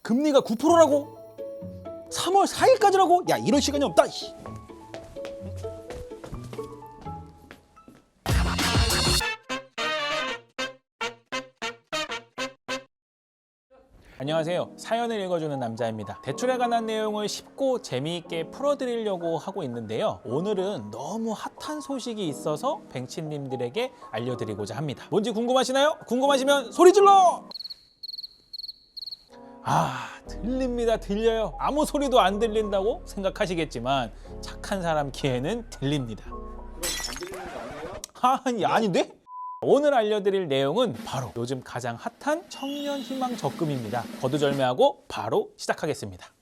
금리가 9%라고? 3월 4일까지라고? 야, 이럴 시간이 없다. 안녕하세요. 사연을 읽어주는 남자입니다. 대출에 관한 내용을 쉽고 재미있게 풀어드리려고 하고 있는데요. 오늘은 너무 핫한 소식이 있어서 뱅치님들에게 알려드리고자 합니다. 뭔지 궁금하시나요? 궁금하시면 소리 질러! 들립니다. 들려요. 아무 소리도 안 들린다고 생각하시겠지만 착한 사람 귀에는 들립니다. 아닌데? 오늘 알려드릴 내용은 바로 요즘 가장 핫한 청년희망적금입니다. 거두절미하고 바로 시작하겠습니다.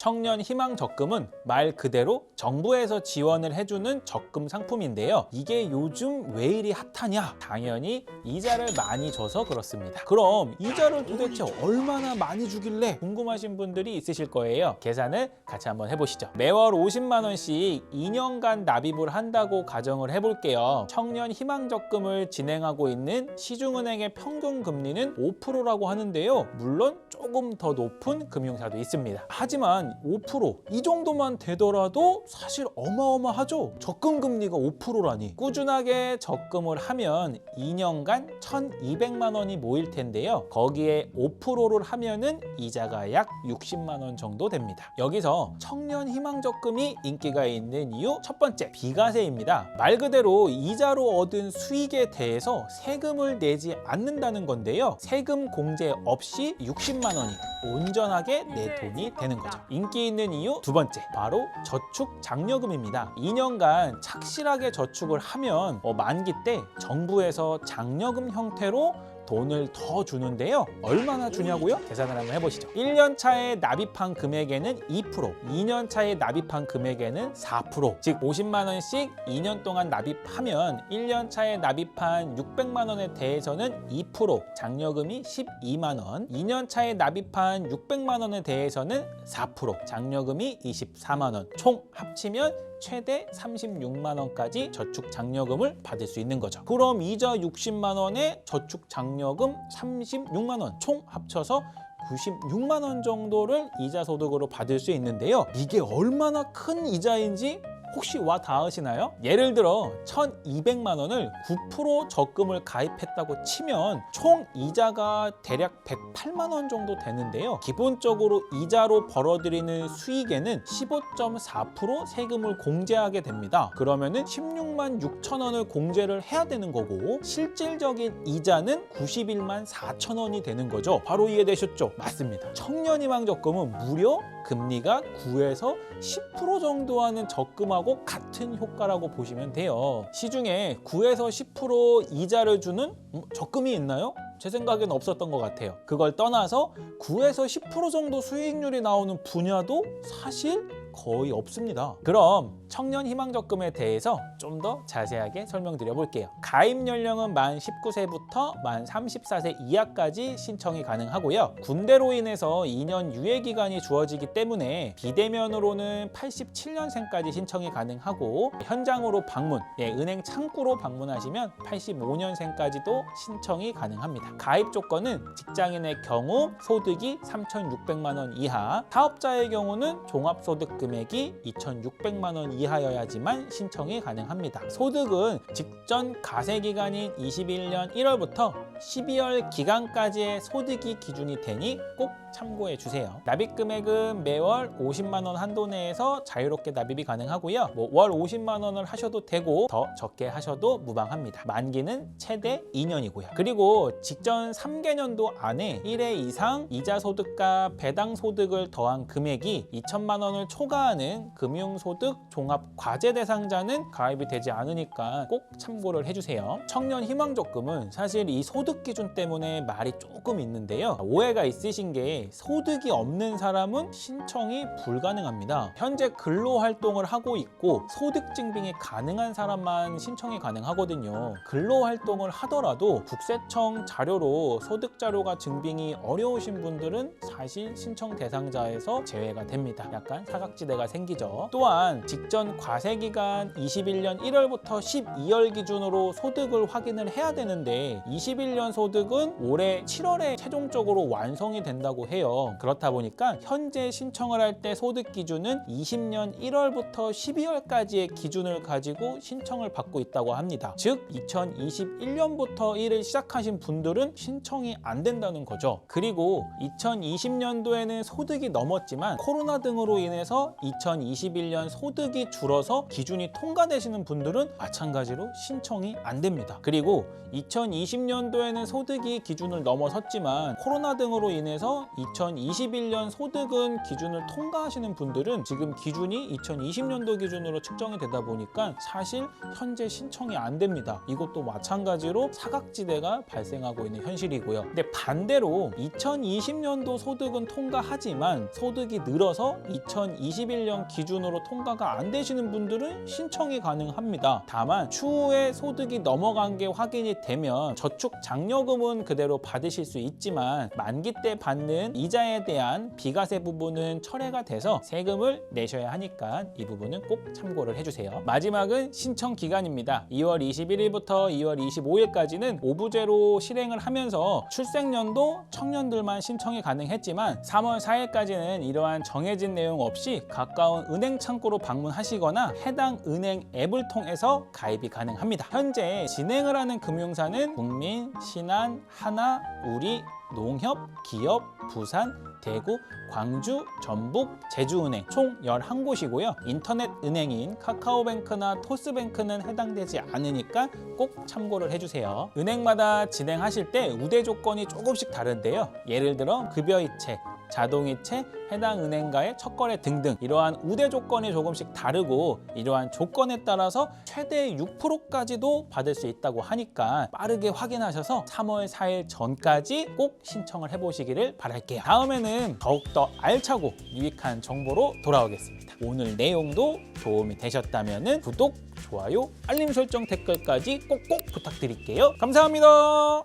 청년희망적금은 말 그대로 정부에서 지원을 해주는 적금 상품인데요. 이게 요즘 왜 이리 핫하냐? 당연히 이자를 많이 줘서 그렇습니다. 그럼 이자를 도대체 얼마나 많이 주길래 궁금하신 분들이 있으실 거예요. 계산을 같이 한번 해보시죠. 매월 50만 원씩 2년간 납입을 한다고 가정을 해볼게요. 청년희망적금을 진행하고 있는 시중은행의 평균 금리는 5%라고 하는데요. 물론 조금 더 높은 금융사도 있습니다. 하지만 5%이 정도만 되더라도 사실 어마어마하죠. 적금 금리가 5%라니. 꾸준하게 적금을 하면 2년간 1,200만 원이 모일 텐데요. 거기에 5%를 하면은 이자가 약 60만 원 정도 됩니다. 여기서 청년희망적금이 인기가 있는 이유 첫 번째, 비과세입니다. 말 그대로 이자로 얻은 수익에 대해서 세금을 내지 않는다는 건데요. 세금 공제 없이 60만 원이 온전하게 내 돈이 되는 거죠. 인기 있는 이유 두 번째, 바로 저축 장려금입니다. 2년간 착실하게 저축을 하면 만기 때 정부에서 장려금 형태로 돈을 더 주는데요. 얼마나 주냐고요? 계산을 한번 해보시죠. 1년 차에 납입한 금액에는 2%, 2년 차에 납입한 금액에는 4%, 즉 50만 원씩 2년 동안 납입하면 1년 차에 납입한 600만 원에 대해서는 2%, 장려금이 12만 원, 2년 차에 납입한 600만 원에 대해서는 4%, 장려금이 24만 원, 총 합치면 최대 36만 원까지 저축 장려금을 받을 수 있는 거죠. 그럼 이자 60만 원에 저축 장려금 36만 원, 총 합쳐서 96만 원 정도를 이자 소득으로 받을 수 있는데요. 이게 얼마나 큰 이자인지 혹시 와 닿으시나요? 예를 들어 1,200만 원을 9% 적금을 가입했다고 치면 총 이자가 대략 108만 원 정도 되는데요. 기본적으로 이자로 벌어들이는 수익에는 15.4% 세금을 공제하게 됩니다. 그러면은 16만 6천 원을 공제를 해야 되는 거고 실질적인 이자는 91만 4천 원이 되는 거죠. 바로 이해되셨죠? 맞습니다. 청년희망적금은 무려 금리가 9에서 10% 정도 하는 적금하고 같은 효과라고 보시면 돼요. 시중에 9에서 10% 이자를 주는 적금이 있나요? 제 생각엔 없었던 것 같아요. 그걸 떠나서 9에서 10% 정도 수익률이 나오는 분야도 사실 거의 없습니다. 그럼 청년희망적금에 대해서 좀 더 자세하게 설명드려 볼게요. 가입 연령은 만 19세부터 만 34세 이하까지 신청이 가능하고요. 군대로 인해서 2년 유예기간이 주어지기 때문에 비대면으로는 87년생까지 신청이 가능하고 현장으로 방문, 은행 창구로 방문하시면 85년생까지도 신청이 가능합니다. 가입 조건은 직장인의 경우 소득이 3,600만 원 이하, 사업자의 경우는 종합소득 금액이 2,600만 원 이하여야지만 신청이 가능합니다. 소득은 직전 가세 기간인 21년 1월부터 12월 기간까지의 소득이 기준이 되니 꼭 참고해 주세요. 납입 금액은 매월 50만 원 한도 내에서 자유롭게 납입이 가능하고요. 월 50만 원을 하셔도 되고 더 적게 하셔도 무방합니다. 만기는 최대 2년이고요. 그리고 직전 3개년도 안에 1회 이상 이자 소득과 배당 소득을 더한 금액이 2천만 원을 초과하는 금융소득 종합과제 대상자는 가입이 되지 않으니까 꼭 참고를 해주세요. 청년희망적금은 사실 이 소득 기준 때문에 말이 조금 있는데요. 오해가 있으신 게 소득이 없는 사람은 신청이 불가능합니다. 현재 근로활동을 하고 있고 소득 증빙이 가능한 사람만 신청이 가능하거든요. 근로활동을 하더라도 국세청 자료로 소득 자료가 증빙이 어려우신 분들은 사실 신청 대상자에서 제외가 됩니다. 약간 사각지대 사각지대가 생기죠. 또한 직전 과세기간 21년 1월부터 12월 기준으로 소득을 확인을 해야 되는데 21년 소득은 올해 7월에 최종적으로 완성이 된다고 해요. 그렇다 보니까 현재 신청을 할 때 소득 기준은 20년 1월부터 12월까지의 기준을 가지고 신청을 받고 있다고 합니다. 즉 2021년부터 일을 시작하신 분들은 신청이 안 된다는 거죠. 그리고 2020년도에는 소득이 넘었지만 코로나 등으로 인해서 2021년 소득이 줄어서 기준이 통과되시는 분들은 마찬가지로 신청이 안 됩니다. 그리고 2020년도에는 소득이 기준을 넘어섰지만 코로나 등으로 인해서 2021년 소득은 기준을 통과하시는 분들은 지금 기준이 2020년도 기준으로 측정이 되다 보니까 사실 현재 신청이 안 됩니다. 이것도 마찬가지로 사각지대가 발생하고 있는 현실이고요. 근데 반대로 2020년도 소득은 통과하지만 소득이 늘어서 2021년 기준으로 통과가 안 되시는 분들은 신청이 가능합니다. 다만 추후에 소득이 넘어간 게 확인이 되면 저축 장려금은 그대로 받으실 수 있지만 만기 때 받는 이자에 대한 비과세 부분은 철회가 돼서 세금을 내셔야 하니까 이 부분은 꼭 참고를 해주세요. 마지막은 신청 기간입니다. 2월 21일부터 2월 25일까지는 오부제로 실행을 하면서 출생연도 청년들만 신청이 가능했지만 3월 4일까지는 이러한 정해진 내용 없이 가까운 은행 창구로 방문하시거나 해당 은행 앱을 통해서 가입이 가능합니다. 현재 진행을 하는 금융사는 국민, 신한, 하나, 우리, 농협, 기업, 부산, 대구, 광주, 전북, 제주은행 총 11곳이고요. 인터넷 은행인 카카오뱅크나 토스뱅크는 해당되지 않으니까 꼭 참고를 해주세요. 은행마다 진행하실 때 우대 조건이 조금씩 다른데요. 예를 들어 급여이체, 자동이체, 해당 은행과의 첫거래 등등 이러한 우대 조건이 조금씩 다르고 이러한 조건에 따라서 최대 6%까지도 받을 수 있다고 하니까 빠르게 확인하셔서 3월 4일 전까지 꼭 신청을 해보시기를 바랄게요. 다음에는 더욱더 알차고 유익한 정보로 돌아오겠습니다. 오늘 내용도 도움이 되셨다면 구독, 좋아요, 알림 설정, 댓글까지 꼭꼭 부탁드릴게요. 감사합니다.